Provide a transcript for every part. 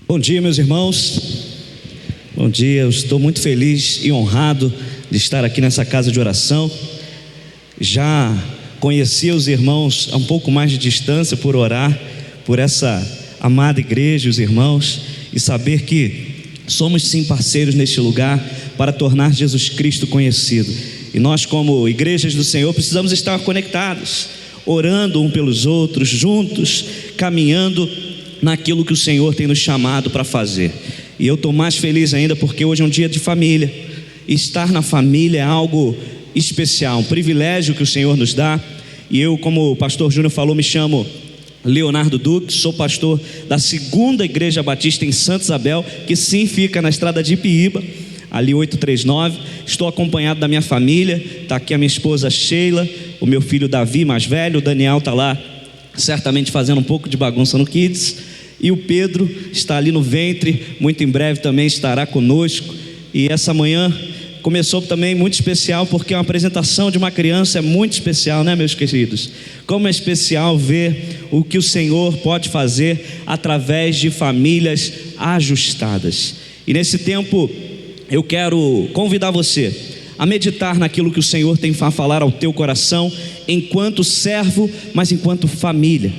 Bom dia, meus irmãos. Bom dia, eu estou muito feliz e honrado de estar aqui nessa casa de oração. Já conhecia os irmãos a um pouco mais de distância por orar por essa amada igreja, os irmãos, e saber que somos sim parceiros neste lugar para tornar Jesus Cristo conhecido. E nós, como igrejas do Senhor, precisamos estar conectados, orando um pelos outros, juntos, caminhando naquilo que o Senhor tem nos chamado para fazer. E eu estou mais feliz ainda porque hoje é um dia de família. E estar na família é algo especial, um privilégio que o Senhor nos dá. E eu, como o pastor Júnior falou, me chamo Leonardo Duque, sou pastor da segunda igreja batista em Santa Isabel, que sim fica na estrada de Ipiíba, ali 839. Estou acompanhado da minha família, está aqui a minha esposa Sheila, o meu filho Davi, mais velho, o Daniel está lá certamente fazendo um pouco de bagunça no Kids, e o Pedro está ali no ventre, muito em breve também estará conosco. E essa manhã começou também muito especial, porque uma apresentação de uma criança é muito especial, né, meus queridos? Como é especial ver o que o Senhor pode fazer através de famílias ajustadas. E nesse tempo eu quero convidar você a meditar naquilo que o Senhor tem a falar ao teu coração, enquanto servo, mas enquanto família.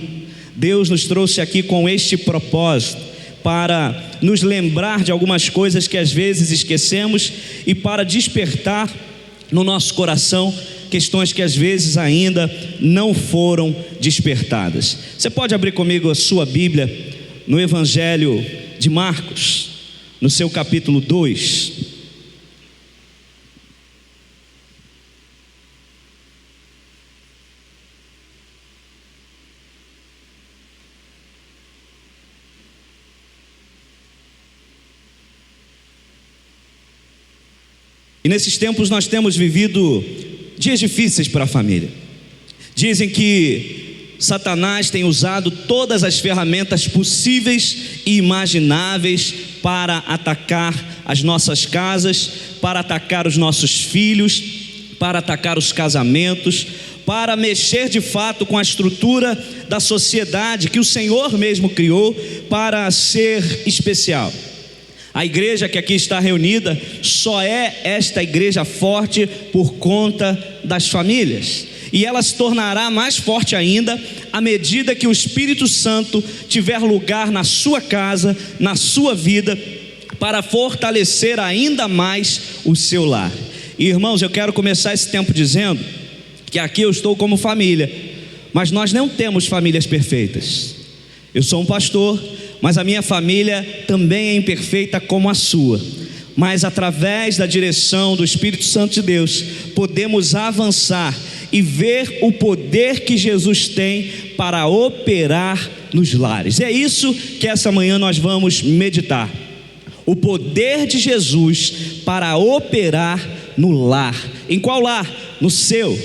Deus nos trouxe aqui com este propósito, para nos lembrar de algumas coisas que às vezes esquecemos e para despertar no nosso coração questões que às vezes ainda não foram despertadas. Você pode abrir comigo a sua Bíblia no Evangelho de Marcos, no seu capítulo 2. E nesses tempos nós temos vivido dias difíceis para a família. Dizem que Satanás tem usado todas as ferramentas possíveis e imagináveis para atacar as nossas casas, para atacar os nossos filhos, para atacar os casamentos, para mexer de fato com a estrutura da sociedade que o Senhor mesmo criou para ser especial. A igreja que aqui está reunida só é esta igreja forte por conta das famílias. E ela se tornará mais forte ainda à medida que o Espírito Santo tiver lugar na sua casa, na sua vida, para fortalecer ainda mais o seu lar. E irmãos, eu quero começar esse tempo dizendo que aqui eu estou como família, mas nós não temos famílias perfeitas. Eu sou um pastor, mas a minha família também é imperfeita como a sua. Mas através da direção do Espírito Santo de Deus, podemos avançar e ver o poder que Jesus tem para operar nos lares. É isso que essa manhã nós vamos meditar. O poder de Jesus para operar no lar. Em qual lar? No seu,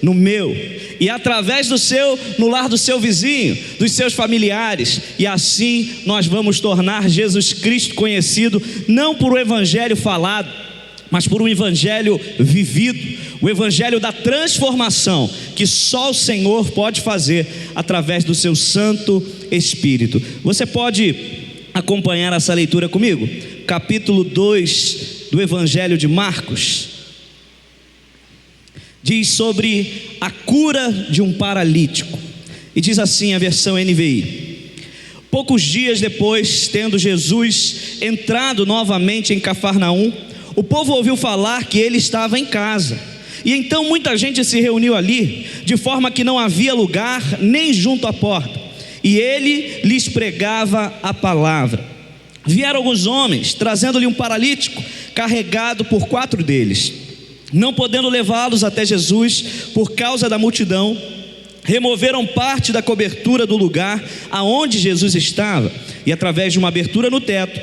no meu. E através do seu, no lar do seu vizinho, dos seus familiares. E assim nós vamos tornar Jesus Cristo conhecido, não por um evangelho falado, mas por um evangelho vivido, o evangelho da transformação, que só o Senhor pode fazer através do seu Santo Espírito. Você pode acompanhar essa leitura comigo? Capítulo 2 do Evangelho de Marcos. Diz sobre a cura de um paralítico. E diz assim a versão NVI: poucos dias depois, tendo Jesus entrado novamente em Cafarnaum, o povo ouviu falar que ele estava em casa. E então muita gente se reuniu ali, de forma que não havia lugar nem junto à porta. E ele lhes pregava a palavra. Vieram alguns homens, trazendo-lhe um paralítico, carregado por 4 deles. Não podendo levá-los até Jesus por causa da multidão, removeram parte da cobertura do lugar aonde Jesus estava, e através de uma abertura no teto,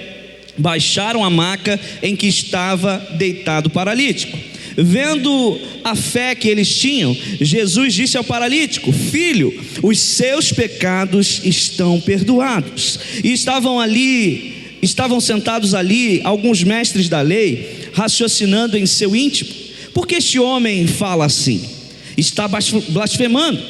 baixaram a maca em que estava deitado o paralítico. Vendo a fé que eles tinham, Jesus disse ao paralítico: filho, os seus pecados estão perdoados. E estavam sentados ali alguns mestres da lei, raciocinando em seu íntimo: por que este homem fala assim? Está blasfemando.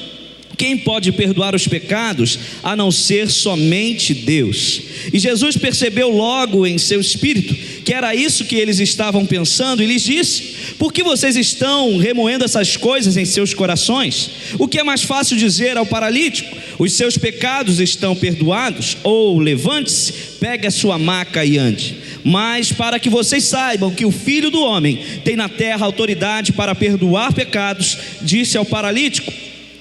Quem pode perdoar os pecados a não ser somente Deus? E Jesus percebeu logo em seu espírito que era isso que eles estavam pensando e lhes disse: por que vocês estão remoendo essas coisas em seus corações? O que é mais fácil dizer ao paralítico: os seus pecados estão perdoados? Ou levante-se, pegue a sua maca e ande. Mas para que vocês saibam que o Filho do Homem tem na terra autoridade para perdoar pecados, disse ao paralítico: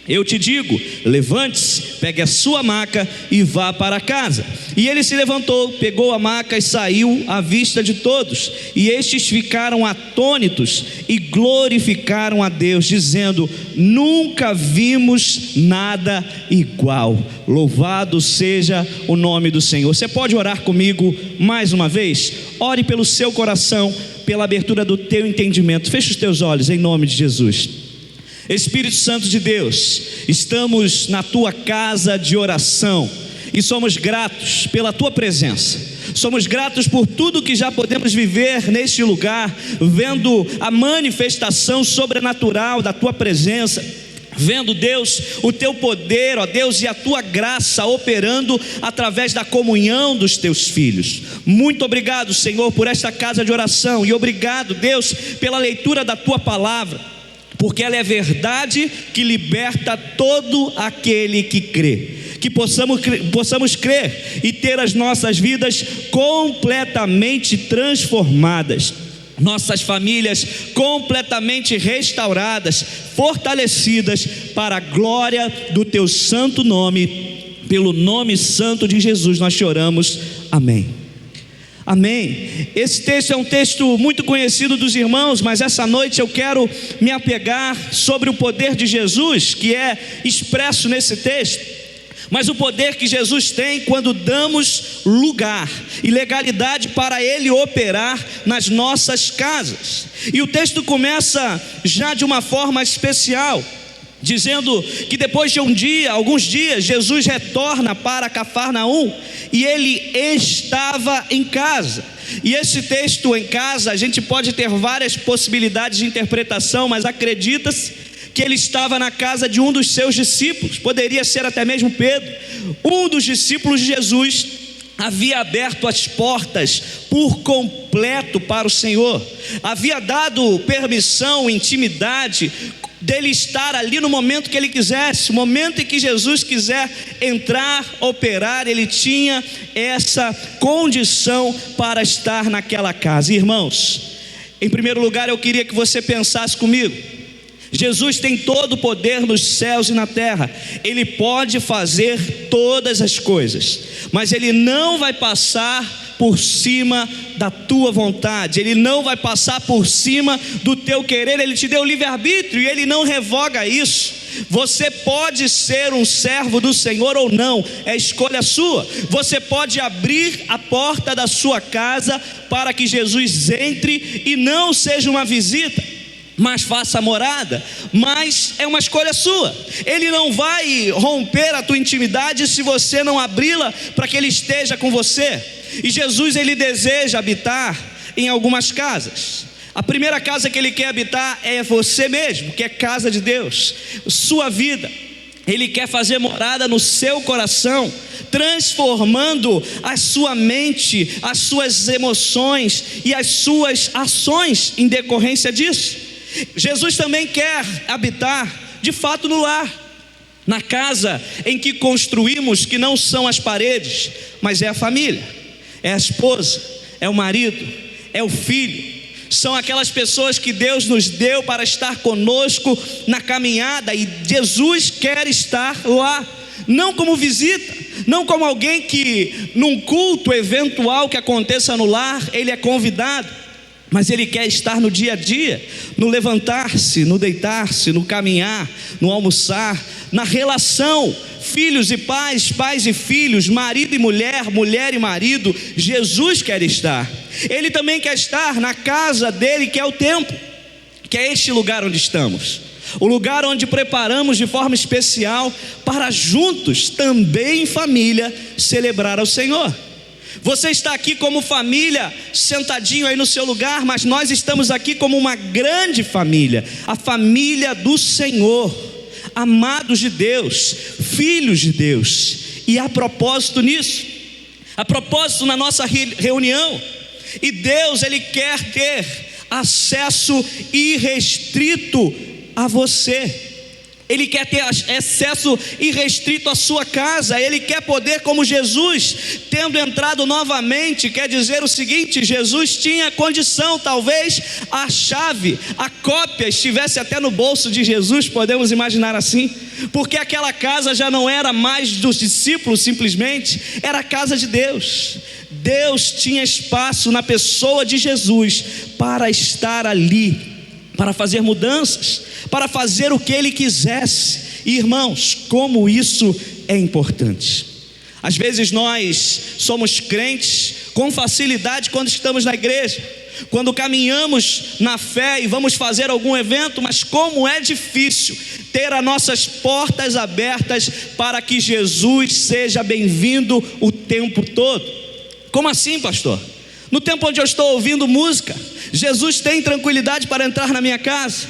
eu te digo, levante-se, pegue a sua maca e vá para casa. E ele se levantou, pegou a maca e saiu à vista de todos. E estes ficaram atônitos e glorificaram a Deus, dizendo: nunca vimos nada igual. Louvado seja o nome do Senhor. Você pode orar comigo mais uma vez? Ore pelo seu coração, pela abertura do teu entendimento. Feche os teus olhos em nome de Jesus. Espírito Santo de Deus, estamos na tua casa de oração e somos gratos pela tua presença. Somos gratos por tudo que já podemos viver neste lugar, vendo a manifestação sobrenatural da tua presença, vendo, Deus, o teu poder, ó Deus, e a tua graça operando através da comunhão dos teus filhos. Muito obrigado, Senhor, por esta casa de oração, e obrigado, Deus, pela leitura da tua palavra, porque ela é verdade que liberta todo aquele que crê. Que possamos crer e ter as nossas vidas completamente transformadas, nossas famílias completamente restauradas, fortalecidas para a glória do teu santo nome. Pelo nome santo de Jesus nós te oramos, amém. Amém. Esse texto é um texto muito conhecido dos irmãos, mas essa noite eu quero me apegar sobre o poder de Jesus, que é expresso nesse texto, mas o poder que Jesus tem quando damos lugar e legalidade para Ele operar nas nossas casas. E o texto começa já de uma forma especial, dizendo que depois de alguns dias, Jesus retorna para Cafarnaum e ele estava em casa. E esse texto, em casa, a gente pode ter várias possibilidades de interpretação, mas acredita-se que ele estava na casa de um dos seus discípulos, poderia ser até mesmo Pedro. Um dos discípulos de Jesus havia aberto as portas por completo para o Senhor, havia dado permissão, intimidade, dele estar ali no momento que ele quisesse, o momento em que Jesus quiser entrar, operar, ele tinha essa condição para estar naquela casa. Irmãos, em primeiro lugar eu queria que você pensasse comigo: Jesus tem todo o poder nos céus e na terra, Ele pode fazer todas as coisas, mas Ele não vai passar por cima da tua vontade, Ele não vai passar por cima do teu querer. Ele te deu livre-arbítrio e Ele não revoga isso. Você pode ser um servo do Senhor ou não, é escolha sua. Você pode abrir a porta da sua casa para que Jesus entre e não seja uma visita, mas faça morada, mas é uma escolha sua. Ele não vai romper a tua intimidade se você não abri-la para que Ele esteja com você. E Jesus, Ele deseja habitar em algumas casas. A primeira casa que Ele quer habitar é você mesmo, que é casa de Deus, sua vida. Ele quer fazer morada no seu coração, transformando a sua mente, as suas emoções e as suas ações em decorrência disso. Jesus também quer habitar de fato no lar, na casa em que construímos, que não são as paredes, mas é a família, é a esposa, é o marido, é o filho. São aquelas pessoas que Deus nos deu para estar conosco na caminhada, e Jesus quer estar lá, não como visita, não como alguém que num culto eventual que aconteça no lar, ele é convidado, mas Ele quer estar no dia a dia, no levantar-se, no deitar-se, no caminhar, no almoçar, na relação, filhos e pais, pais e filhos, marido e mulher, mulher e marido. Jesus quer estar. Ele também quer estar na casa dele, que é o templo, que é este lugar onde estamos, o lugar onde preparamos de forma especial para juntos, também em família, celebrar ao Senhor. Você está aqui como família, sentadinho aí no seu lugar, mas nós estamos aqui como uma grande família, a família do Senhor, amados de Deus, filhos de Deus. E há propósito nisso, há propósito na nossa reunião. E Deus, Ele quer ter acesso irrestrito a você. Ele quer ter acesso irrestrito à sua casa. Ele quer poder, como Jesus, tendo entrado novamente. Quer dizer o seguinte: Jesus tinha condição, talvez a chave, a cópia estivesse até no bolso de Jesus, podemos imaginar assim, porque aquela casa já não era mais dos discípulos simplesmente, era a casa de Deus. Deus tinha espaço na pessoa de Jesus para estar ali, para fazer mudanças, para fazer o que Ele quisesse. E irmãos, como isso é importante. Às vezes nós somos crentes com facilidade quando estamos na igreja, quando caminhamos na fé e vamos fazer algum evento, mas como é difícil ter as nossas portas abertas para que Jesus seja bem-vindo o tempo todo. Como assim, pastor? No tempo onde eu estou ouvindo música, Jesus tem tranquilidade para entrar na minha casa.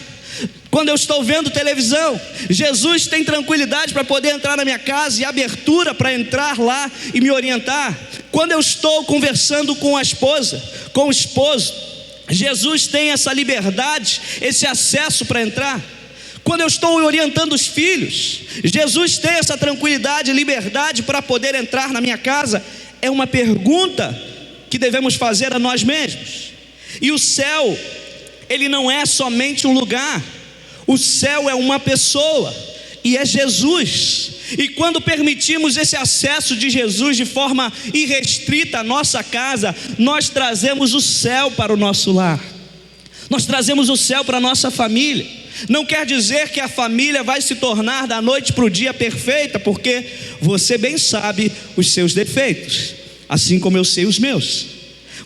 Quando eu estou vendo televisão, Jesus tem tranquilidade para poder entrar na minha casa e abertura para entrar lá e me orientar. Quando eu estou conversando com a esposa, com o esposo, Jesus tem essa liberdade, esse acesso para entrar. Quando eu estou orientando os filhos, Jesus tem essa tranquilidade e liberdade para poder entrar na minha casa. É uma pergunta que devemos fazer a nós mesmos. E o céu, ele não é somente um lugar, o céu é uma pessoa, e é Jesus. E quando permitimos esse acesso de Jesus de forma irrestrita à nossa casa, nós trazemos o céu para o nosso lar, nós trazemos o céu para a nossa família. Não quer dizer que a família vai se tornar da noite para o dia perfeita, porque você bem sabe os seus defeitos, assim como eu sei os meus.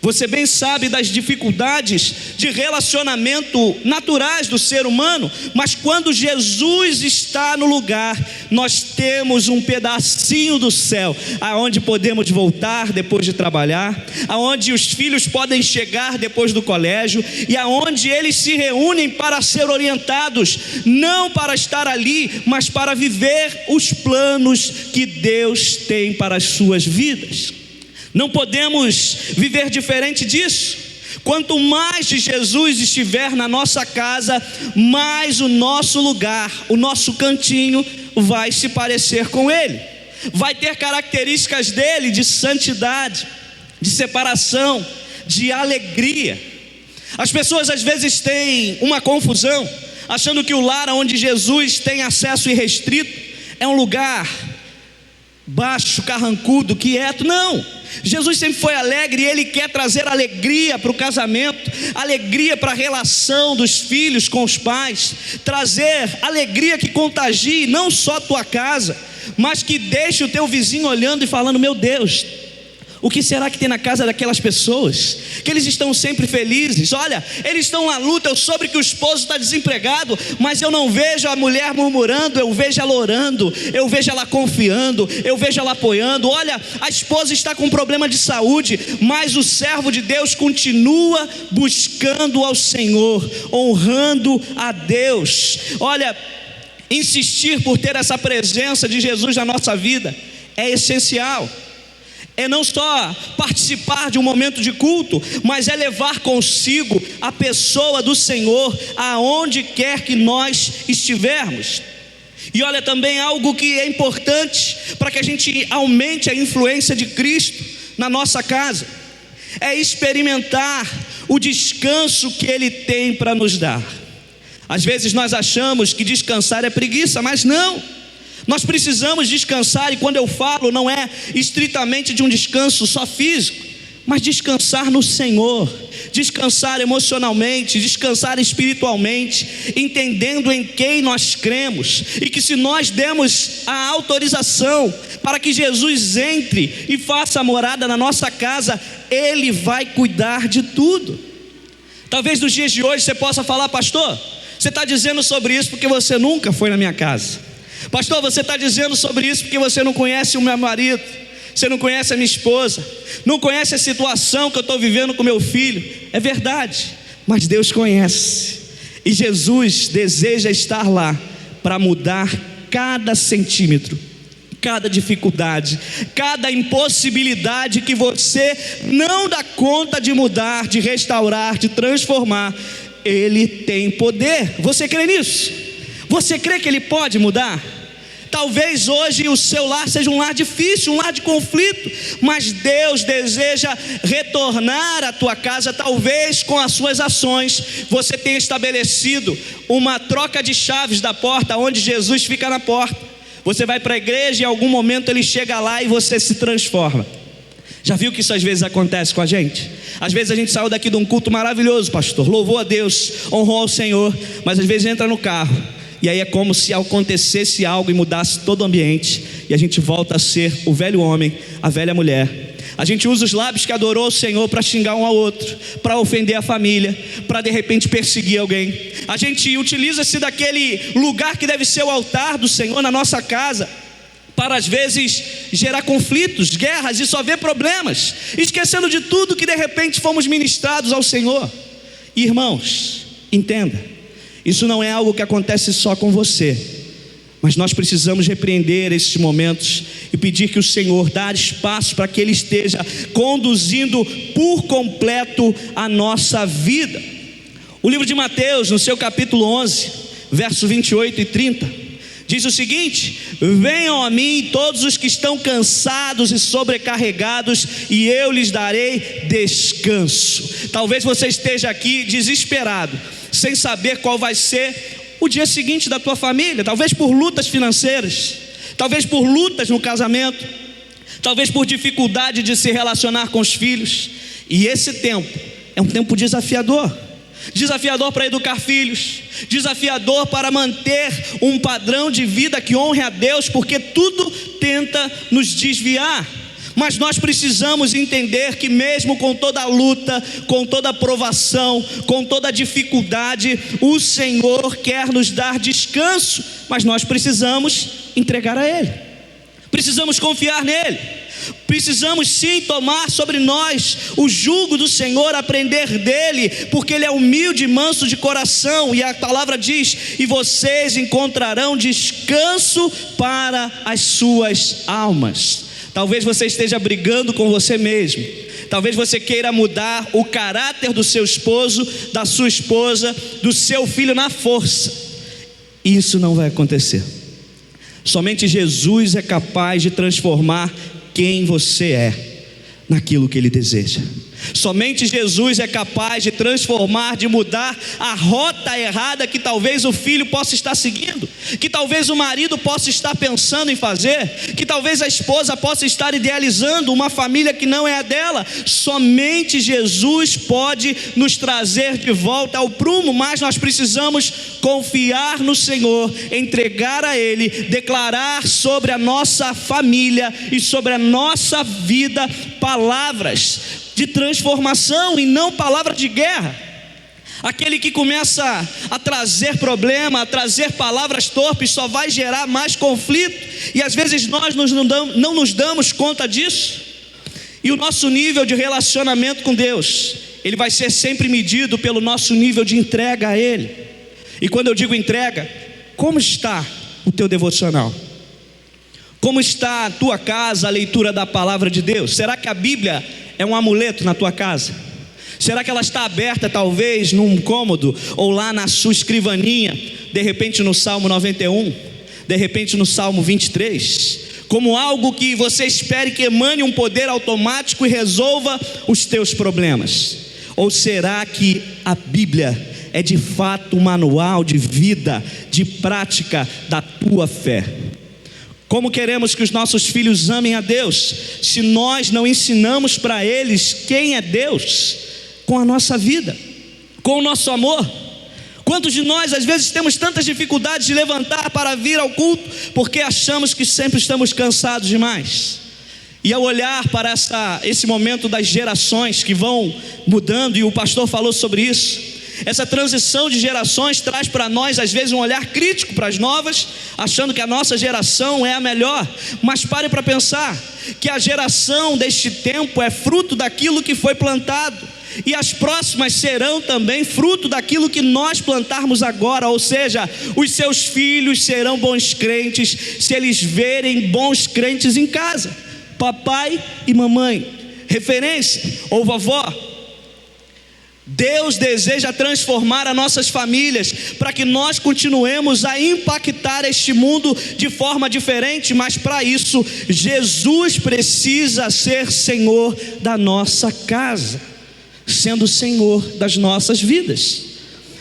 Você bem sabe das dificuldades de relacionamento naturais do ser humano, mas quando Jesus está no lugar, nós temos um pedacinho do céu, aonde podemos voltar depois de trabalhar, aonde os filhos podem chegar depois do colégio, e aonde eles se reúnem para ser orientados, não para estar ali, mas para viver os planos que Deus tem para as suas vidas. Não podemos viver diferente disso. Quanto mais de Jesus estiver na nossa casa, mais o nosso lugar, o nosso cantinho vai se parecer com Ele, vai ter características dele de santidade, de separação, de alegria. As pessoas às vezes têm uma confusão, achando que o lar onde Jesus tem acesso irrestrito é um lugar baixo, carrancudo, quieto. Não, Jesus sempre foi alegre e Ele quer trazer alegria para o casamento, alegria para a relação dos filhos com os pais, trazer alegria que contagie não só a tua casa, mas que deixe o teu vizinho olhando e falando: meu Deus, o que será que tem na casa daquelas pessoas? Que eles estão sempre felizes. Olha, eles estão na luta, eu soube que o esposo está desempregado, mas eu não vejo a mulher murmurando, eu vejo ela orando, eu vejo ela confiando, eu vejo ela apoiando. Olha, a esposa está com problema de saúde, mas o servo de Deus continua buscando ao Senhor, honrando a Deus. Olha, insistir por ter essa presença de Jesus na nossa vida é essencial. É não só participar de um momento de culto, mas é levar consigo a pessoa do Senhor aonde quer que nós estivermos. E olha, também algo que é importante para que a gente aumente a influência de Cristo na nossa casa, é experimentar o descanso que Ele tem para nos dar. Às vezes nós achamos que descansar é preguiça, mas não. Nós precisamos descansar, e quando eu falo, não é estritamente de um descanso só físico, mas descansar no Senhor, descansar emocionalmente, descansar espiritualmente, entendendo em quem nós cremos, e que se nós demos a autorização para que Jesus entre e faça morada na nossa casa, Ele vai cuidar de tudo. Talvez nos dias de hoje você possa falar: pastor, você está dizendo sobre isso porque você nunca foi na minha casa. Pastor, você está dizendo sobre isso porque você não conhece o meu marido, você não conhece a minha esposa, não conhece a situação que eu estou vivendo com meu filho. É verdade, mas Deus conhece, e Jesus deseja estar lá para mudar cada centímetro, cada dificuldade, cada impossibilidade que você não dá conta de mudar, de restaurar, de transformar, Ele tem poder. Você crê nisso? Você crê que Ele pode mudar? Talvez hoje o seu lar seja um lar difícil, um lar de conflito, mas Deus deseja retornar à tua casa. Talvez com as suas ações você tenha estabelecido uma troca de chaves da porta, onde Jesus fica na porta. Você vai para a igreja e em algum momento Ele chega lá e você se transforma. Já viu que isso às vezes acontece com a gente? Às vezes a gente saiu daqui de um culto maravilhoso, pastor, louvou a Deus, honrou ao Senhor, mas às vezes entra no carro e aí é como se acontecesse algo e mudasse todo o ambiente, e a gente volta a ser o velho homem, a velha mulher. A gente usa os lábios que adorou o Senhor para xingar um ao outro, para ofender a família, para de repente perseguir alguém. A gente utiliza-se daquele lugar que deve ser o altar do Senhor na nossa casa, para às vezes gerar conflitos, guerras e só ver problemas, esquecendo de tudo que de repente fomos ministrados ao Senhor. Irmãos, entenda, isso não é algo que acontece só com você, mas nós precisamos repreender esses momentos e pedir que o Senhor dê espaço para que Ele esteja conduzindo por completo a nossa vida. O livro de Mateus, no seu capítulo 11, verso 28 e 30, diz o seguinte: venham a mim todos os que estão cansados e sobrecarregados, e eu lhes darei descanso. Talvez você esteja aqui desesperado, sem saber qual vai ser o dia seguinte da tua família, talvez por lutas financeiras, talvez por lutas no casamento, talvez por dificuldade de se relacionar com os filhos. E esse tempo é um tempo desafiador. Desafiador para educar filhos, desafiador para manter um padrão de vida que honre a Deus, porque tudo tenta nos desviar. Mas nós precisamos entender que mesmo com toda a luta, com toda a provação, com toda a dificuldade, o Senhor quer nos dar descanso, mas nós precisamos entregar a Ele, precisamos confiar nele. Precisamos sim tomar sobre nós o jugo do Senhor, aprender dele, porque Ele é humilde e manso de coração, e a palavra diz: e vocês encontrarão descanso para as suas almas. Talvez você esteja brigando com você mesmo, talvez você queira mudar o caráter do seu esposo, da sua esposa, do seu filho na força. Isso não vai acontecer. Somente Jesus é capaz de transformar quem você é naquilo que Ele deseja. Somente Jesus é capaz de transformar, de mudar a rota errada que talvez o filho possa estar seguindo, que talvez o marido possa estar pensando em fazer, que talvez a esposa possa estar idealizando uma família que não é a dela. Somente Jesus pode nos trazer de volta ao prumo, mas nós precisamos confiar no Senhor, entregar a Ele, declarar sobre a nossa família e sobre a nossa vida palavras de transformação e não palavras de guerra. Aquele que começa a trazer problema, a trazer palavras torpes, só vai gerar mais conflito, e às vezes nós não nos damos conta disso. E o nosso nível de relacionamento com Deus, ele vai ser sempre medido pelo nosso nível de entrega a Ele. E quando eu digo entrega, como está o teu devocional? Como está a tua casa, a leitura da palavra de Deus? Será que a Bíblia é um amuleto na tua casa? Será que ela está aberta talvez num cômodo, ou lá na sua escrivaninha, de repente no Salmo 91, de repente no Salmo 23, como algo que você espere que emane um poder automático e resolva os teus problemas? Ou será que a Bíblia é de fato um manual de vida, de prática da tua fé? Como queremos que os nossos filhos amem a Deus, se nós não ensinamos para eles quem é Deus, com a nossa vida, com o nosso amor? Quantos de nós às vezes temos tantas dificuldades de levantar para vir ao culto, porque achamos que sempre estamos cansados demais? E ao olhar para esse momento das gerações que vão mudando, e o pastor falou sobre isso, essa transição de gerações traz para nós às vezes um olhar crítico para as novas, achando que a nossa geração é a melhor. Mas pare para pensar que a geração deste tempo é fruto daquilo que foi plantado, e as próximas serão também fruto daquilo que nós plantarmos agora. Ou seja, os seus filhos serão bons crentes se eles verem bons crentes em casa. Papai e mamãe, referência, ou vovó. Deus deseja transformar as nossas famílias para que nós continuemos a impactar este mundo de forma diferente, mas para isso Jesus precisa ser Senhor da nossa casa, sendo Senhor das nossas vidas.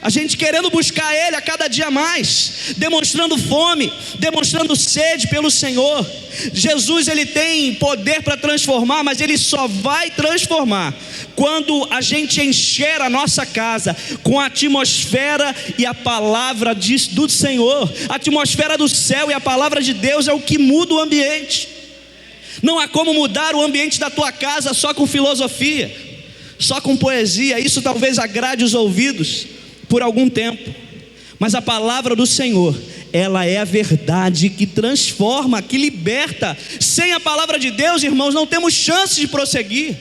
A gente querendo buscar Ele a cada dia mais, demonstrando fome, demonstrando sede pelo Senhor. Jesus, Ele tem poder para transformar, mas Ele só vai transformar quando a gente encher a nossa casa com a atmosfera e a palavra do Senhor. A atmosfera do céu e a palavra de Deus é o que muda o ambiente. Não há como mudar o ambiente da tua casa só com filosofia, só com poesia. Isso talvez agrade os ouvidos por algum tempo, mas a palavra do Senhor, ela é a verdade que transforma, que liberta. Sem a palavra de Deus, irmãos, não temos chance de prosseguir.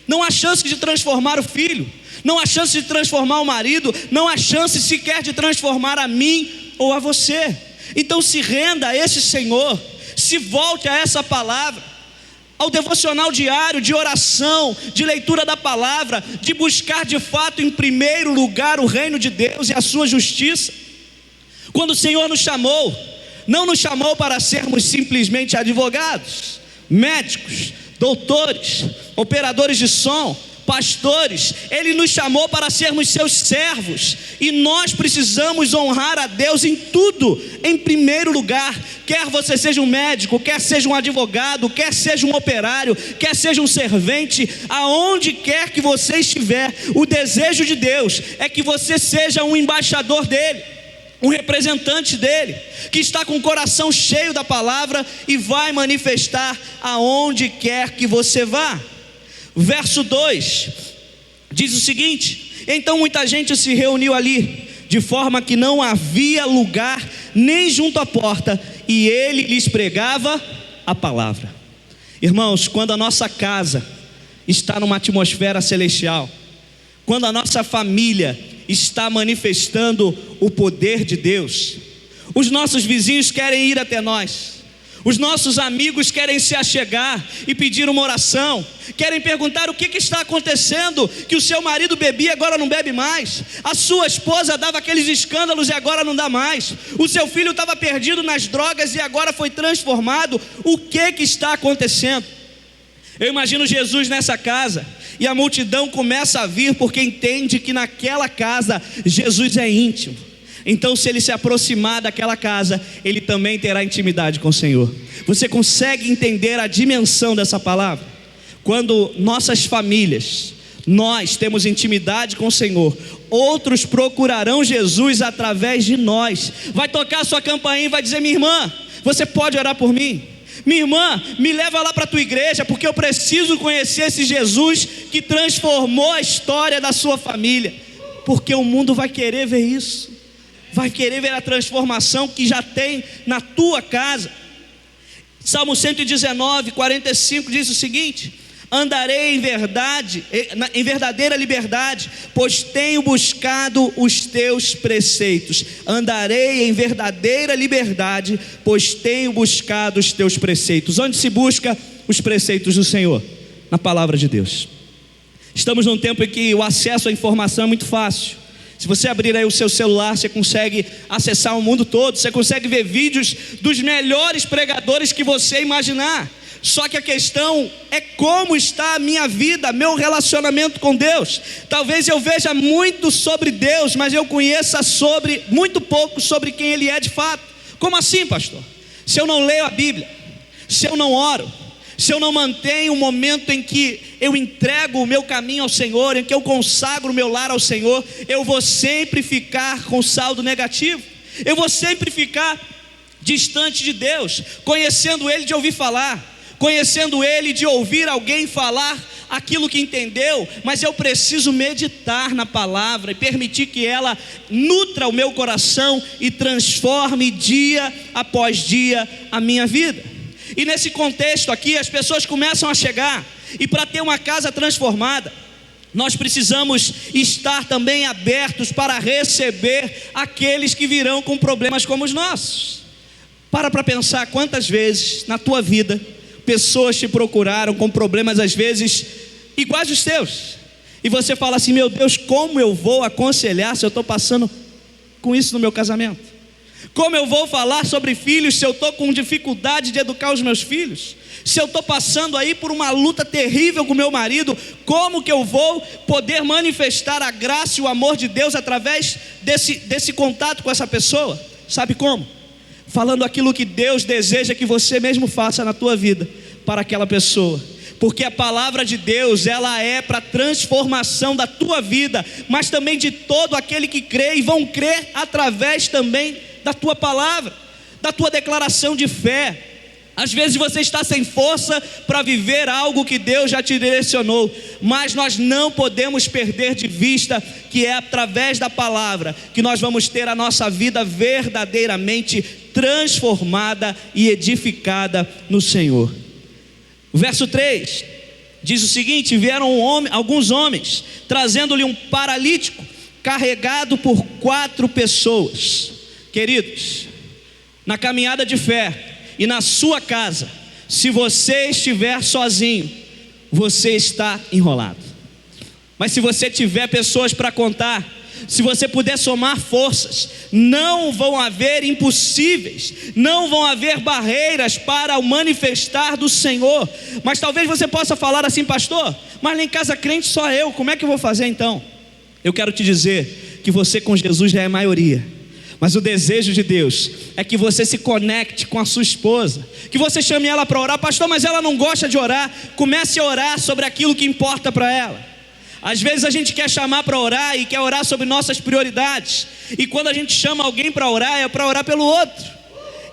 Não há chance de transformar o filho, não há chance de transformar o marido, não há chance sequer de transformar a mim ou a você. Então se renda a esse Senhor, se volte a essa palavra, ao devocional diário, de oração, de leitura da palavra, de buscar de fato em primeiro lugar o reino de Deus e a sua justiça. Quando o Senhor nos chamou, não nos chamou para sermos simplesmente advogados, médicos, doutores, operadores de som, pastores. Ele nos chamou para sermos seus servos, e nós precisamos honrar a Deus em tudo, em primeiro lugar. Quer você seja um médico, quer seja um advogado, quer seja um operário, quer seja um servente, aonde quer que você estiver, o desejo de Deus é que você seja um embaixador dele, um representante dele, que está com o coração cheio da palavra e vai manifestar aonde quer que você vá. Verso 2 diz o seguinte: então muita gente se reuniu ali, de forma que não havia lugar nem junto à porta, e ele lhes pregava a palavra. Irmãos, quando a nossa casa está numa atmosfera celestial, quando a nossa família está manifestando o poder de Deus, os nossos vizinhos querem ir até nós, os nossos amigos querem se achegar e pedir uma oração, querem perguntar o que está acontecendo, que o seu marido bebia, agora não bebe mais, a sua esposa dava aqueles escândalos e agora não dá mais, o seu filho estava perdido nas drogas e agora foi transformado. O que está acontecendo? Eu imagino Jesus nessa casa, e a multidão começa a vir porque entende que naquela casa Jesus é íntimo. Então, se ele se aproximar daquela casa, ele também terá intimidade com o Senhor. Você consegue entender a dimensão dessa palavra? Quando nossas famílias, nós temos intimidade com o Senhor, outros procurarão Jesus através de nós. Vai tocar a sua campainha e vai dizer: minha irmã, você pode orar por mim? Minha irmã, me leva lá para a tua igreja, porque eu preciso conhecer esse Jesus que transformou a história da sua família. Porque o mundo vai querer ver isso, vai querer ver a transformação que já tem na tua casa. Salmo 119, 45 diz o seguinte: andarei em verdade, em verdadeira liberdade, pois tenho buscado os teus preceitos. Andarei em verdadeira liberdade, pois tenho buscado os teus preceitos. Onde se busca os preceitos do Senhor? Na palavra de Deus. Estamos num tempo em que o acesso à informação é muito fácil. Se você abrir aí o seu celular, você consegue acessar o mundo todo, você consegue ver vídeos dos melhores pregadores que você imaginar. Só que a questão é como está a minha vida, meu relacionamento com Deus. Talvez eu veja muito sobre Deus, mas eu conheça muito pouco sobre quem Ele é de fato. Como assim, pastor? Se eu não leio a Bíblia, se eu não oro, se eu não mantenho um momento em que eu entrego o meu caminho ao Senhor, em que eu consagro o meu lar ao Senhor, eu vou sempre ficar com saldo negativo. Eu vou sempre ficar distante de Deus, conhecendo Ele de ouvir falar, conhecendo Ele de ouvir alguém falar aquilo que entendeu, mas eu preciso meditar na palavra e permitir que ela nutra o meu coração e transforme dia após dia a minha vida. E nesse contexto aqui, as pessoas começam a chegar, e para ter uma casa transformada, nós precisamos estar também abertos para receber aqueles que virão com problemas como os nossos. Para pensar quantas vezes na tua vida pessoas te procuraram com problemas às vezes iguais aos teus, e você fala assim: meu Deus, como eu vou aconselhar se eu estou passando com isso no meu casamento? Como eu vou falar sobre filhos se eu estou com dificuldade de educar os meus filhos? Se eu estou passando aí por uma luta terrível com meu marido, como que eu vou poder manifestar a graça e o amor de Deus através desse contato com essa pessoa? Sabe como? Falando aquilo que Deus deseja que você mesmo faça na tua vida para aquela pessoa. Porque a palavra de Deus, ela é para transformação da tua vida, mas também de todo aquele que crê, e vão crer através também da tua palavra, da tua declaração de fé. Às vezes você está sem força para viver algo que Deus já te direcionou, mas nós não podemos perder de vista que é através da palavra que nós vamos ter a nossa vida verdadeiramente transformada e edificada no Senhor. O verso 3 diz o seguinte: vieram alguns homens, trazendo-lhe um paralítico, carregado por 4 pessoas. Queridos, na caminhada de fé e na sua casa, se você estiver sozinho, você está enrolado. Mas se você tiver pessoas para contar, se você puder somar forças, não vão haver impossíveis, não vão haver barreiras para o manifestar do Senhor. Mas talvez você possa falar assim: pastor, mas lá em casa crente só eu, como é que eu vou fazer então? Eu quero te dizer que você com Jesus já é maioria. Mas o desejo de Deus é que você se conecte com a sua esposa, que você chame ela para orar. Pastor, mas ela não gosta de orar. Comece a orar sobre aquilo que importa para ela. Às vezes a gente quer chamar para orar e quer orar sobre nossas prioridades, e quando a gente chama alguém para orar, é para orar pelo outro,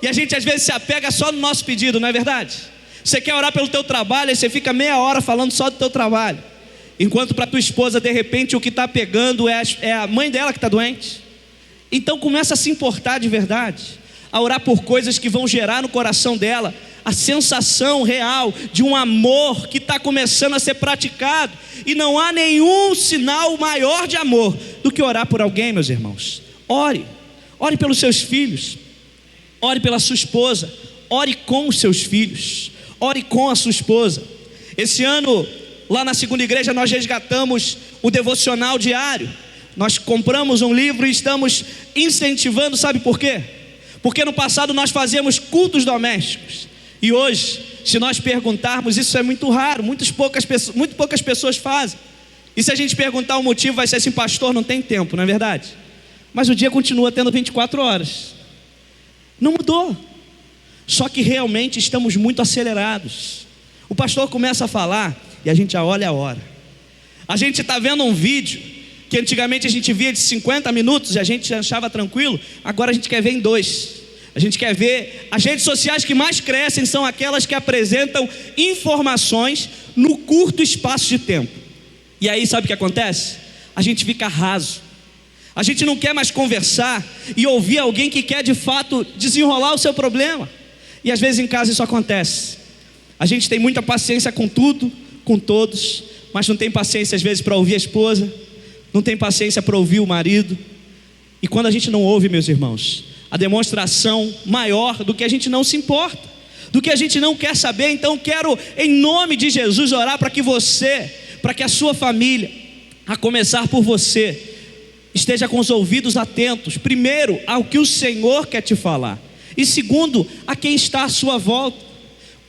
e a gente às vezes se apega só no nosso pedido, não é verdade? Você quer orar pelo teu trabalho, aí você fica meia hora falando só do teu trabalho, enquanto para tua esposa de repente o que está pegando é a mãe dela que está doente. Então começa a se importar de verdade, a orar por coisas que vão gerar no coração dela a sensação real de um amor que está começando a ser praticado. E não há nenhum sinal maior de amor do que orar por alguém, meus irmãos. Ore pelos seus filhos, ore pela sua esposa, ore com os seus filhos, ore com a sua esposa. Esse ano, lá na segunda igreja, nós resgatamos o devocional diário. Nós compramos um livro e estamos incentivando, sabe por quê? Porque no passado nós fazíamos cultos domésticos, e hoje, se nós perguntarmos, isso é muito raro, muito poucas pessoas fazem. E se a gente perguntar o motivo, vai ser assim: pastor, não tem tempo, não é verdade? Mas o dia continua tendo 24 horas, não mudou, só que realmente estamos muito acelerados. O pastor começa a falar e a gente já olha a hora. A gente está vendo um vídeo que antigamente a gente via de 50 minutos e a gente achava tranquilo, agora a gente quer ver em 2. A gente quer ver. As redes sociais que mais crescem são aquelas que apresentam informações no curto espaço de tempo. E aí sabe o que acontece? A gente fica raso. A gente não quer mais conversar e ouvir alguém que quer de fato desenrolar o seu problema. E às vezes em casa isso acontece. A gente tem muita paciência com tudo, com todos, mas não tem paciência às vezes para ouvir a esposa, não tem paciência para ouvir o marido. E quando a gente não ouve, meus irmãos, a demonstração maior do que a gente não se importa, do que a gente não quer saber. Então quero, em nome de Jesus, orar para que você, para que a sua família, a começar por você, esteja com os ouvidos atentos, primeiro ao que o Senhor quer te falar, e segundo, a quem está à sua volta.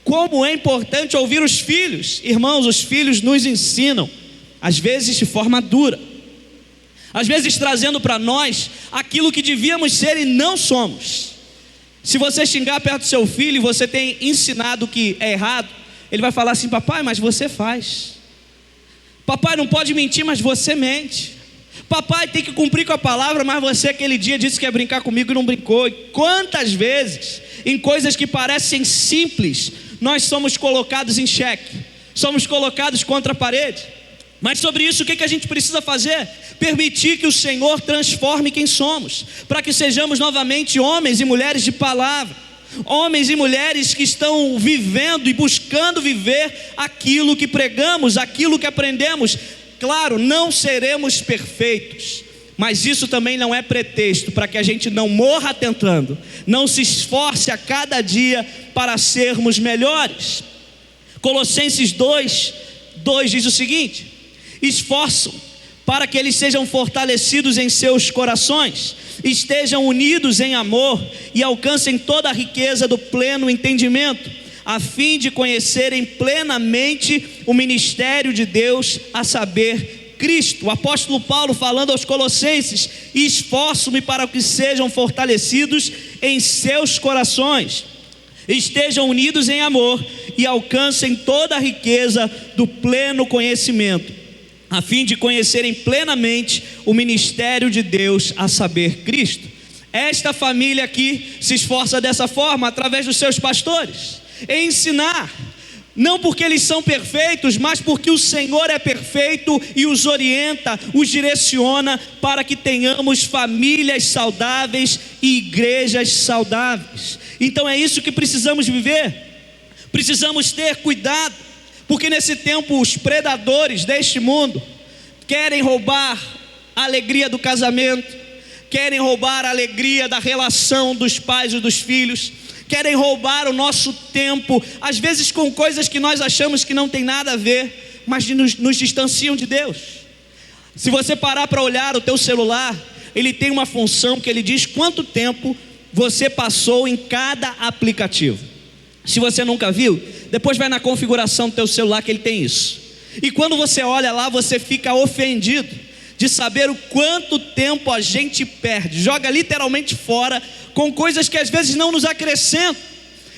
Como é importante ouvir os filhos. Irmãos, os filhos nos ensinam, às vezes de forma dura, às vezes trazendo para nós aquilo que devíamos ser e não somos. Se você xingar perto do seu filho e você tem ensinado que é errado, ele vai falar assim: papai, mas você faz. Papai não pode mentir, mas você mente. Papai tem que cumprir com a palavra, mas você aquele dia disse que ia brincar comigo e não brincou. E quantas vezes, em coisas que parecem simples, nós somos colocados em xeque, somos colocados contra a parede. Mas sobre isso o que a gente precisa fazer? Permitir que o Senhor transforme quem somos, para que sejamos novamente homens e mulheres de palavra, homens e mulheres que estão vivendo e buscando viver aquilo que pregamos, aquilo que aprendemos. Claro, não seremos perfeitos, mas isso também não é pretexto para que a gente não morra tentando, não se esforce a cada dia para sermos melhores. Colossenses 2:2 diz o seguinte: esforçam para que eles sejam fortalecidos em seus corações, estejam unidos em amor e alcancem toda a riqueza do pleno entendimento, a fim de conhecerem plenamente o ministério de Deus, a saber, Cristo. O apóstolo Paulo falando aos Colossenses: esforço-me para que sejam fortalecidos em seus corações, estejam unidos em amor e alcancem toda a riqueza do pleno conhecimento, a fim de conhecerem plenamente o ministério de Deus, a saber, Cristo. Esta família aqui se esforça dessa forma através dos seus pastores, em ensinar, não porque eles são perfeitos, mas porque o Senhor é perfeito e os orienta, os direciona para que tenhamos famílias saudáveis e igrejas saudáveis. Então é isso que precisamos viver. Precisamos ter cuidado, porque nesse tempo os predadores deste mundo querem roubar a alegria do casamento, querem roubar a alegria da relação dos pais e dos filhos, querem roubar o nosso tempo, às vezes com coisas que nós achamos que não tem nada a ver, mas nos distanciam de Deus. Se você parar para olhar o teu celular, ele tem uma função que ele diz quanto tempo você passou em cada aplicativo. Se você nunca viu, depois vai na configuração do teu celular que ele tem isso. E quando você olha lá, você fica ofendido de saber o quanto tempo a gente perde, joga literalmente fora com coisas que às vezes não nos acrescentam.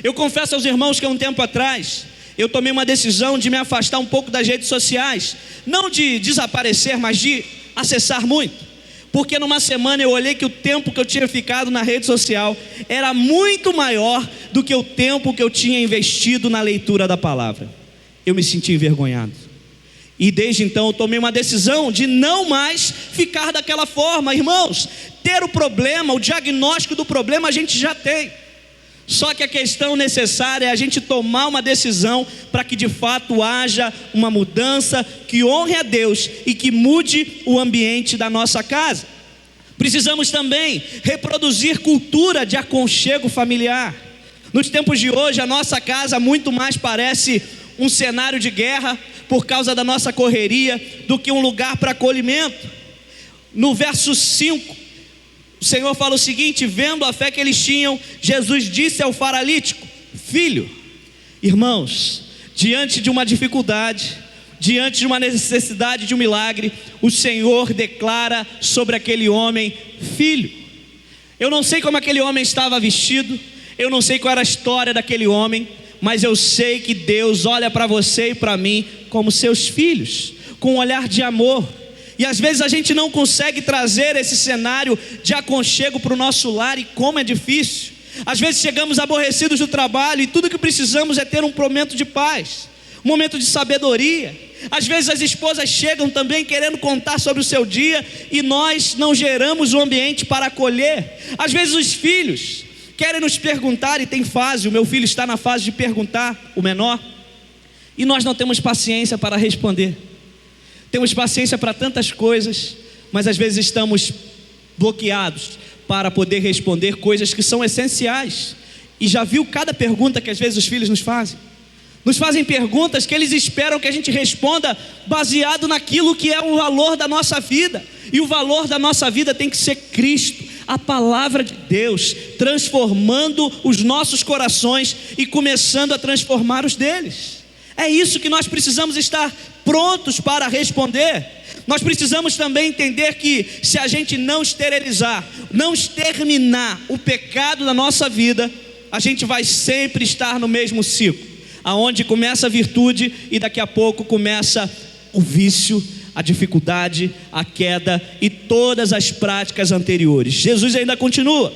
Eu confesso aos irmãos que há um tempo atrás eu tomei uma decisão de me afastar um pouco das redes sociais, não de desaparecer, mas de acessar muito, porque numa semana eu olhei que o tempo que eu tinha ficado na rede social era muito maior do que o tempo que eu tinha investido na leitura da palavra. Eu me senti envergonhado, e desde então eu tomei uma decisão de não mais ficar daquela forma. Irmãos, ter o problema, o diagnóstico do problema a gente já tem, só que a questão necessária é a gente tomar uma decisão para que de fato haja uma mudança que honre a Deus e que mude o ambiente da nossa casa. Precisamos também reproduzir cultura de aconchego familiar. Nos tempos de hoje a nossa casa muito mais parece um cenário de guerra por causa da nossa correria do que um lugar para acolhimento. No verso 5, o Senhor fala o seguinte: vendo a fé que eles tinham, Jesus disse ao paralítico: filho. Irmãos, diante de uma dificuldade, diante de uma necessidade de um milagre, o Senhor declara sobre aquele homem: filho. Eu não sei como aquele homem estava vestido, eu não sei qual era a história daquele homem, mas eu sei que Deus olha para você e para mim como seus filhos, com um olhar de amor. E às vezes a gente não consegue trazer esse cenário de aconchego para o nosso lar, e como é difícil. Às vezes chegamos aborrecidos do trabalho e tudo que precisamos é ter um momento de paz, um momento de sabedoria. Às vezes as esposas chegam também querendo contar sobre o seu dia e nós não geramos um ambiente para acolher. Às vezes os filhos querem nos perguntar, e tem fase, o meu filho está na fase de perguntar, o menor, e nós não temos paciência para responder. Temos paciência para tantas coisas, mas às vezes estamos bloqueados para poder responder coisas que são essenciais. E já viu cada pergunta que às vezes os filhos nos fazem? Nos fazem perguntas que eles esperam que a gente responda baseado naquilo que é o valor da nossa vida. E o valor da nossa vida tem que ser Cristo, a palavra de Deus, transformando os nossos corações e começando a transformar os deles. É isso que nós precisamos estar prontos para responder. Nós precisamos também entender que se a gente não esterilizar, não exterminar o pecado da nossa vida, a gente vai sempre estar no mesmo ciclo, aonde começa a virtude e daqui a pouco começa o vício, a dificuldade, a queda e todas as práticas anteriores. Jesus ainda continua.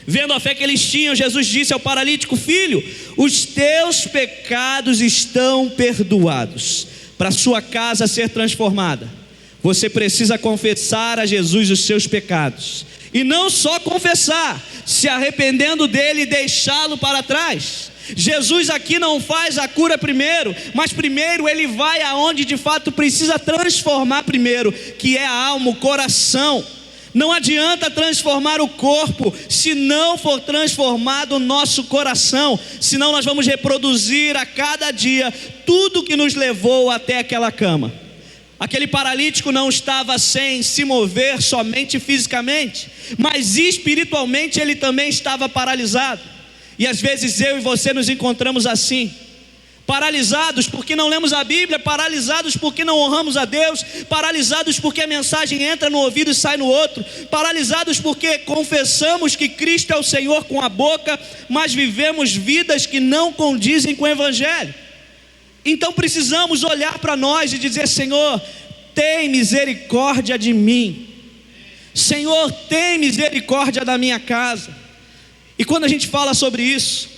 Vendo a fé que eles tinham, Jesus disse ao paralítico: filho, os teus pecados estão perdoados. Para sua casa ser transformada, você precisa confessar a Jesus os seus pecados E não só confessar, se arrependendo dele e deixá-lo para trás. Jesus aqui não faz a cura primeiro, mas primeiro ele vai aonde de fato precisa transformar primeiro, que é a alma, o coração. Não adianta transformar o corpo se não for transformado o nosso coração, senão nós vamos reproduzir a cada dia tudo que nos levou até aquela cama. Aquele paralítico não estava sem se mover somente fisicamente, mas espiritualmente ele também estava paralisado. E às vezes eu e você nos encontramos assim, paralisados porque não lemos a Bíblia, paralisados porque não honramos a Deus, paralisados porque a mensagem entra no ouvido e sai no outro, paralisados porque confessamos que Cristo é o Senhor com a boca, mas vivemos vidas que não condizem com o Evangelho. Então precisamos olhar para nós e dizer: Senhor, tem misericórdia de mim. Senhor, tem misericórdia da minha casa. E quando a gente fala sobre isso,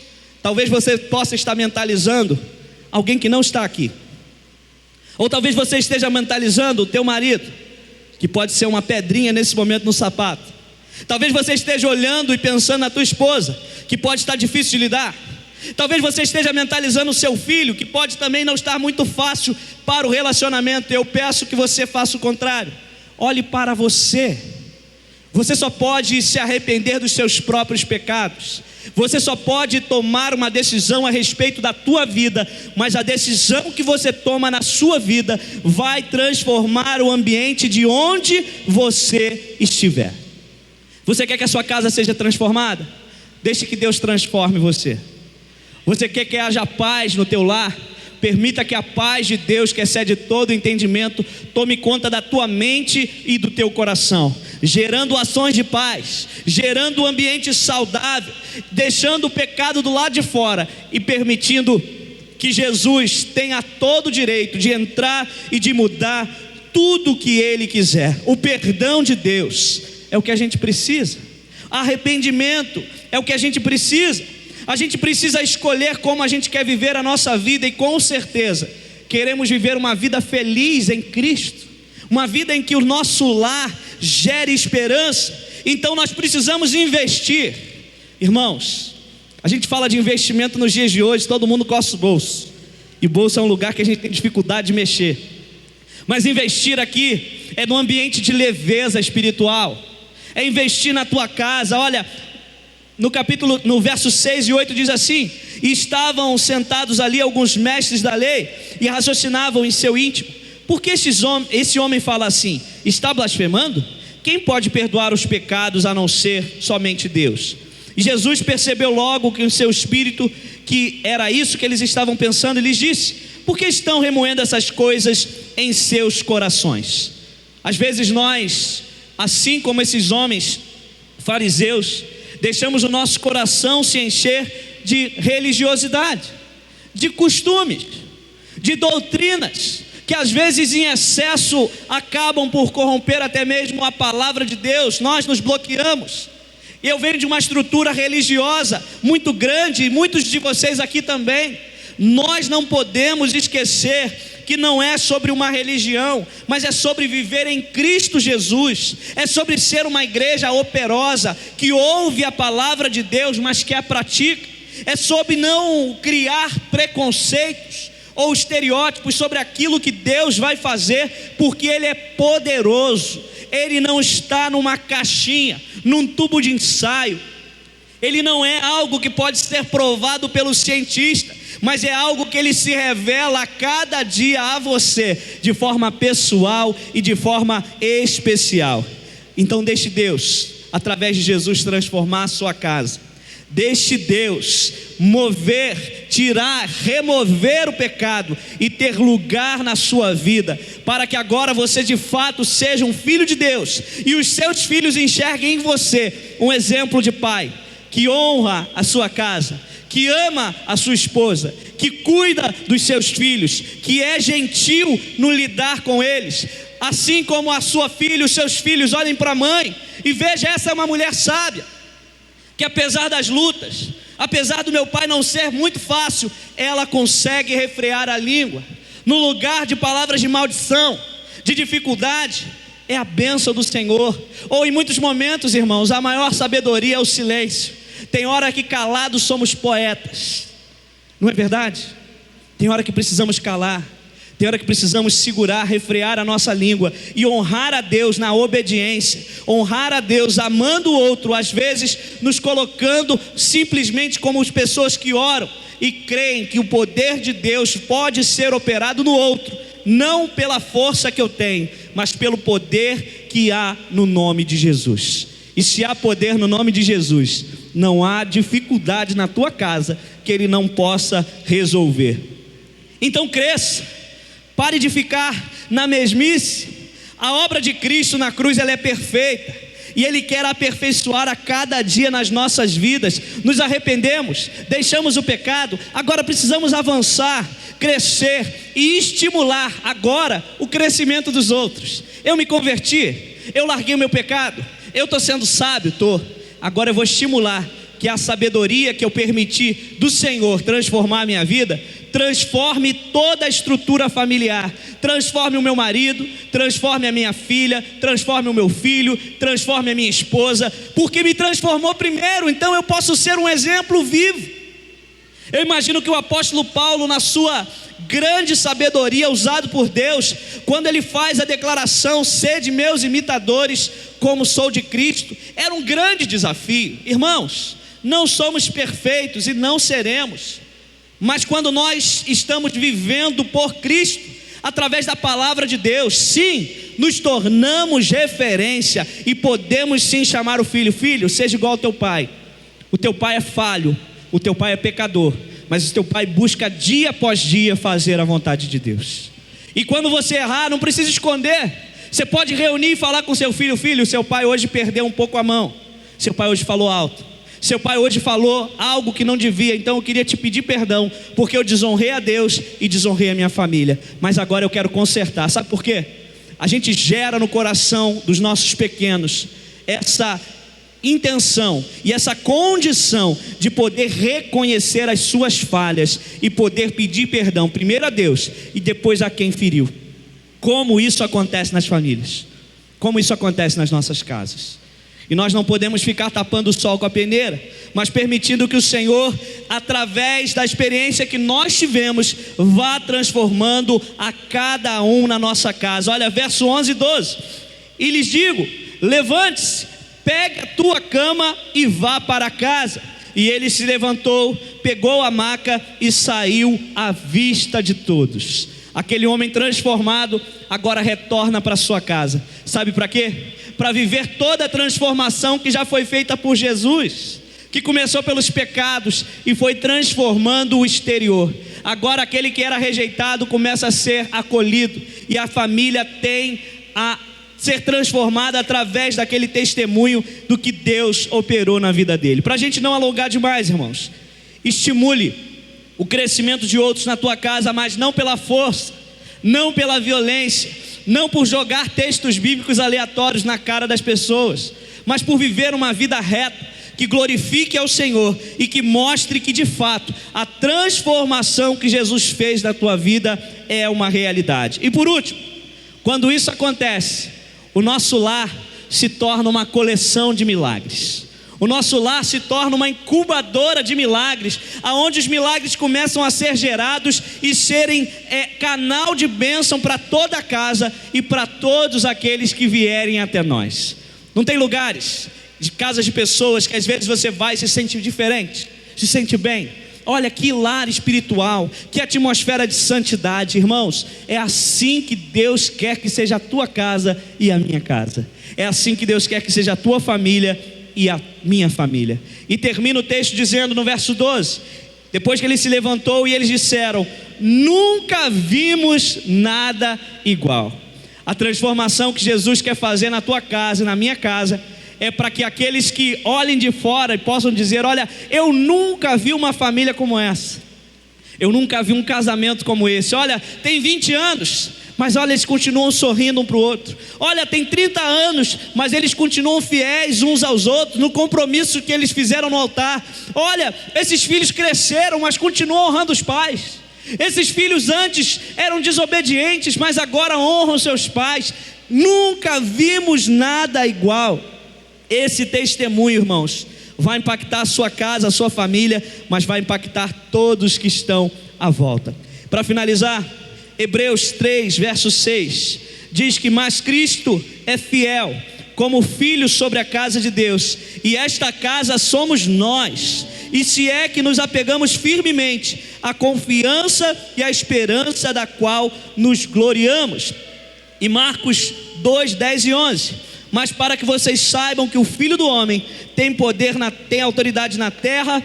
talvez você possa estar mentalizando alguém que não está aqui. Ou talvez você esteja mentalizando o teu marido, que pode ser uma pedrinha nesse momento no sapato. Talvez você esteja olhando e pensando na tua esposa, que pode estar difícil de lidar. Talvez você esteja mentalizando o seu filho, que pode também não estar muito fácil para o relacionamento. Eu peço que você faça o contrário. Olhe para você. Você só pode se arrepender dos seus próprios pecados. Você só pode tomar uma decisão a respeito da tua vida, mas a decisão que você toma na sua vida vai transformar o ambiente de onde você estiver. Você quer que a sua casa seja transformada? Deixe que Deus transforme você. Você quer que haja paz no teu lar? Permita que a paz de Deus, que excede todo entendimento, tome conta da tua mente e do teu coração, gerando ações de paz, gerando um ambiente saudável, deixando o pecado do lado de fora e permitindo que Jesus tenha todo o direito de entrar e de mudar tudo o que Ele quiser. O perdão de Deus é o que a gente precisa, arrependimento é o que a gente precisa. A gente precisa escolher como a gente quer viver a nossa vida, e com certeza queremos viver uma vida feliz em Cristo, uma vida em que o nosso lar gere esperança. Então nós precisamos investir. Irmãos, a gente fala de investimento nos dias de hoje, todo mundo coça o bolso, e bolso é um lugar que a gente tem dificuldade de mexer. Mas investir aqui é no ambiente de leveza espiritual, é investir na tua casa. Olha, no verso 6 e 8 diz assim: e estavam sentados ali alguns mestres da lei, e raciocinavam em seu íntimo: por que esse homem fala assim? Está blasfemando? Quem pode perdoar os pecados a não ser somente Deus? E Jesus percebeu logo que o seu espírito, que era isso que eles estavam pensando, e lhes disse: por que estão remoendo essas coisas em seus corações? Às vezes nós, assim como esses homens fariseus, deixamos o nosso coração se encher de religiosidade, de costumes, de doutrinas, que às vezes em excesso acabam por corromper até mesmo a palavra de Deus. Nós nos bloqueamos. Eu venho de uma estrutura religiosa muito grande, e muitos de vocês aqui também. Nós não podemos esquecer que não é sobre uma religião, mas é sobre viver em Cristo Jesus, é sobre ser uma igreja operosa, que ouve a palavra de Deus, mas que a pratica, é sobre não criar preconceitos ou estereótipos sobre aquilo que Deus vai fazer, porque Ele é poderoso. Ele não está numa caixinha, num tubo de ensaio. Ele não é algo que pode ser provado pelo cientista, mas é algo que Ele se revela a cada dia a você, de forma pessoal e de forma especial. Então deixe Deus, através de Jesus, transformar a sua casa. Deixe Deus mover, tirar, remover o pecado e ter lugar na sua vida, para que agora você de fato seja um filho de Deus, e os seus filhos enxerguem em você um exemplo de pai, que honra a sua casa, que ama a sua esposa, que cuida dos seus filhos, que é gentil no lidar com eles. Assim como a sua filha, os seus filhos olhem para a mãe e vejam: essa é uma mulher sábia, que apesar das lutas, apesar do meu pai não ser muito fácil, ela consegue refrear a língua. No lugar de palavras de maldição, de dificuldade, é a bênção do Senhor. Ou em muitos momentos, irmãos, a maior sabedoria é o silêncio. Tem hora que calados somos poetas, não é verdade? Tem hora que precisamos calar, tem hora que precisamos segurar, refrear a nossa língua e honrar a Deus na obediência, honrar a Deus amando o outro, às vezes nos colocando simplesmente como as pessoas que oram e creem que o poder de Deus pode ser operado no outro, não pela força que eu tenho, mas pelo poder que há no nome de Jesus. E se há poder no nome de Jesus, não há dificuldade na tua casa que Ele não possa resolver. Então cresça. Pare de ficar na mesmice. A obra de Cristo na cruz, ela é perfeita, e Ele quer aperfeiçoar a cada dia nas nossas vidas. Nos arrependemos, deixamos o pecado, agora precisamos avançar, crescer e estimular agora o crescimento dos outros. Eu me converti, eu larguei o meu pecado, eu estou sendo sábio, agora eu vou estimular que a sabedoria que eu permiti do Senhor transformar a minha vida, transforme toda a estrutura familiar, transforme o meu marido, transforme a minha filha, transforme o meu filho, transforme a minha esposa, porque me transformou primeiro, então eu posso ser um exemplo vivo. Eu imagino que o apóstolo Paulo, na sua grande sabedoria, usado por Deus, quando ele faz a declaração, sede meus imitadores, como sou de Cristo, era um grande desafio. Irmãos, não somos perfeitos e não seremos, mas quando nós estamos vivendo por Cristo, através da palavra de Deus, sim, nos tornamos referência e podemos sim chamar o filho: filho, seja igual ao teu pai. O teu pai é falho, o teu pai é pecador, mas o teu pai busca dia após dia fazer a vontade de Deus. E quando você errar, não precisa esconder. Você pode reunir e falar com seu filho: filho, seu pai hoje perdeu um pouco a mão, seu pai hoje falou alto, seu pai hoje falou algo que não devia, então eu queria te pedir perdão, porque eu desonrei a Deus e desonrei a minha família, mas agora eu quero consertar. Sabe por quê? A gente gera no coração dos nossos pequenos essa intenção e essa condição de poder reconhecer as suas falhas e poder pedir perdão, primeiro a Deus e depois a quem feriu. Como isso acontece nas famílias, como isso acontece nas nossas casas. E nós não podemos ficar tapando o sol com a peneira, mas permitindo que o Senhor, através da experiência que nós tivemos, vá transformando a cada um na nossa casa. Olha, verso 11 e 12: e lhes digo, levante-se, pegue a tua cama e vá para casa. E ele se levantou, pegou a maca e saiu à vista de todos. Aquele homem transformado agora retorna para sua casa. Sabe para quê? Para viver toda a transformação que já foi feita por Jesus, que começou pelos pecados e foi transformando o exterior. Agora aquele que era rejeitado começa a ser acolhido, e a família tem a ser transformada através daquele testemunho do que Deus operou na vida dele. Para a gente não alongar demais, irmãos, estimule o crescimento de outros na tua casa, mas não pela força, não pela violência, não por jogar textos bíblicos aleatórios na cara das pessoas, mas por viver uma vida reta, que glorifique ao Senhor e que mostre que de fato a transformação que Jesus fez na tua vida é uma realidade. E por último, quando isso acontece, o nosso lar se torna uma coleção de milagres. O nosso lar se torna uma incubadora de milagres, aonde os milagres começam a ser gerados e serem canal de bênção para toda a casa e para todos aqueles que vierem até nós. Não tem lugares de casas de pessoas que às vezes você vai e se sente diferente, se sente bem. Olha que lar espiritual, que atmosfera de santidade, irmãos. É assim que Deus quer que seja a tua casa e a minha casa. É assim que Deus quer que seja a tua família e a minha família. E termina o texto dizendo no verso 12: depois que ele se levantou e eles disseram: nunca vimos nada igual. A transformação que Jesus quer fazer na tua casa e na minha casa é para que aqueles que olhem de fora e possam dizer: olha, eu nunca vi uma família como essa, eu nunca vi um casamento como esse. Olha, tem 20 anos, mas olha, eles continuam sorrindo um para o outro. Olha, tem 30 anos, mas eles continuam fiéis uns aos outros, no compromisso que eles fizeram no altar. Olha, esses filhos cresceram, mas continuam honrando os pais. Esses filhos antes eram desobedientes, mas agora honram seus pais. Nunca vimos nada igual. Esse testemunho, irmãos, vai impactar a sua casa, a sua família, mas vai impactar todos que estão à volta. Para finalizar, Hebreus 3, verso 6, diz que mas Cristo é fiel como filho sobre a casa de Deus, e esta casa somos nós, e se é que nos apegamos firmemente à confiança e à esperança da qual nos gloriamos. E Marcos 2, 10 e 11, mas para que vocês saibam que o Filho do Homem tem poder, tem autoridade na terra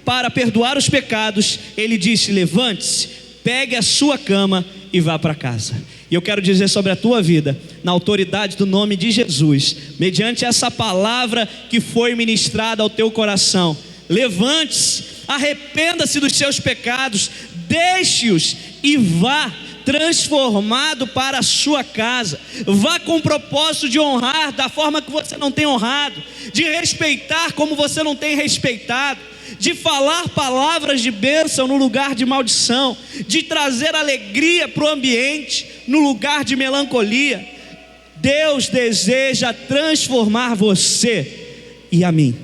para perdoar os pecados, ele disse: levante-se, pegue a sua cama e vá para casa. E eu quero dizer sobre a tua vida, na autoridade do nome de Jesus, mediante essa palavra que foi ministrada ao teu coração: levante-se, arrependa-se dos seus pecados, deixe-os e vá transformado para a sua casa. Vá com o propósito de honrar da forma que você não tem honrado, de respeitar como você não tem respeitado, de falar palavras de bênção no lugar de maldição, de trazer alegria para o ambiente no lugar de melancolia. Deus deseja transformar você e a mim,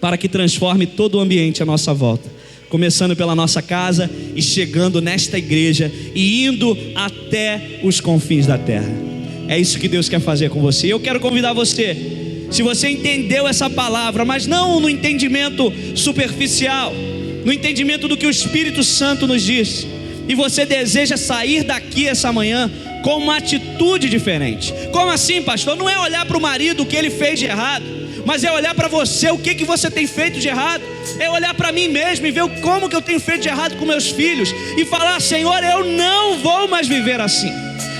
para que transforme todo o ambiente à nossa volta, começando pela nossa casa e chegando nesta igreja e indo até os confins da terra. É isso que Deus quer fazer com você. Eu quero convidar você, se você entendeu essa palavra, mas não no entendimento superficial, no entendimento do que o Espírito Santo nos diz, e você deseja sair daqui essa manhã com uma atitude diferente. Como assim, pastor? Não é olhar para o marido o que ele fez de errado, mas é olhar para você o que você tem feito de errado. É olhar para mim mesmo e ver como que eu tenho feito de errado com meus filhos e falar: Senhor, eu não vou mais viver assim.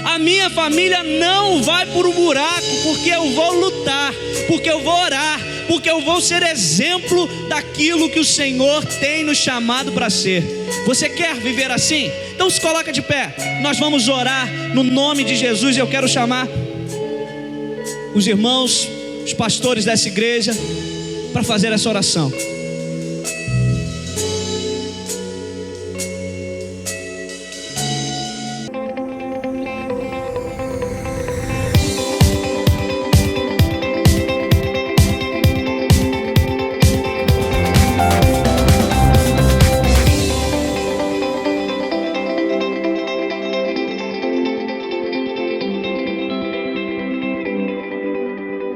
A minha família não vai por um buraco, porque eu vou lutar, porque eu vou orar, porque eu vou ser exemplo daquilo que o Senhor tem nos chamado para ser. Você quer viver assim? Então se coloca de pé, nós vamos orar no nome de Jesus. Eu quero chamar os irmãos, os pastores dessa igreja, para fazer essa oração.